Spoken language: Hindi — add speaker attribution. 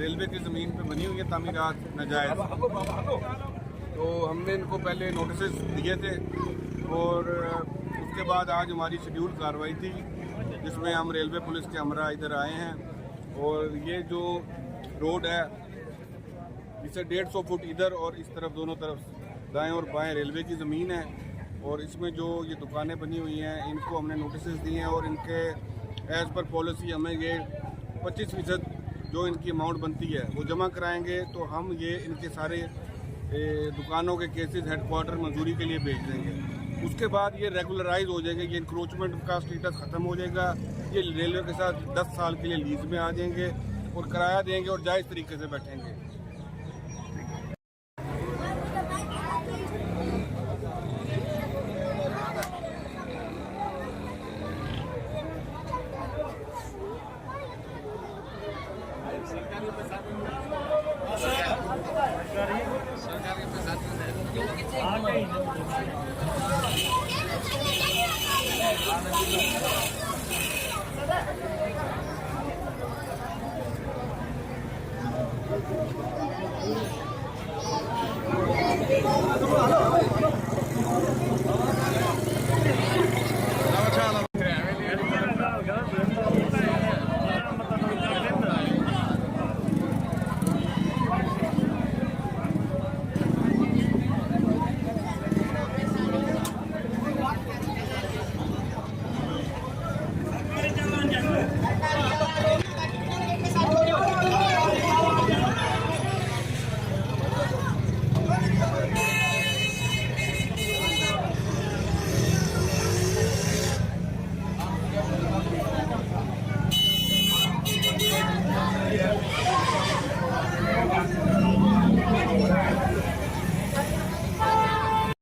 Speaker 1: रेलवे की ज़मीन पे बनी हुई है तामीरात नाजायज़। तो हमने इनको पहले नोटिस दिए थे और उसके बाद आज हमारी शेड्यूल कार्रवाई थी जिसमें हम रेलवे पुलिस के हमरा इधर आए हैं। और ये जो रोड है इसे 150 फुट इधर और इस तरफ दोनों तरफ दाएं और बाएं रेलवे की ज़मीन है। और इसमें जो ये दुकानें बनी हुई हैं इनको हमने नोटिस दिए हैं और इनके एज़ पर पॉलिसी हमें ये 25% जो इनकी अमाउंट बनती है वो जमा कराएंगे। तो हम ये इनके सारे दुकानों के केसेस हेडक्वार्टर मंजूरी के लिए भेज देंगे। उसके बाद ये रेगुलराइज हो जाएगा, ये इंक्रोचमेंट का स्टेटस ख़त्म हो जाएगा। ये रेलवे के साथ 10 साल के लिए लीज में आ जाएंगे और किराया देंगे और जायज़ तरीके से बैठेंगे।
Speaker 2: सरकारी पैसा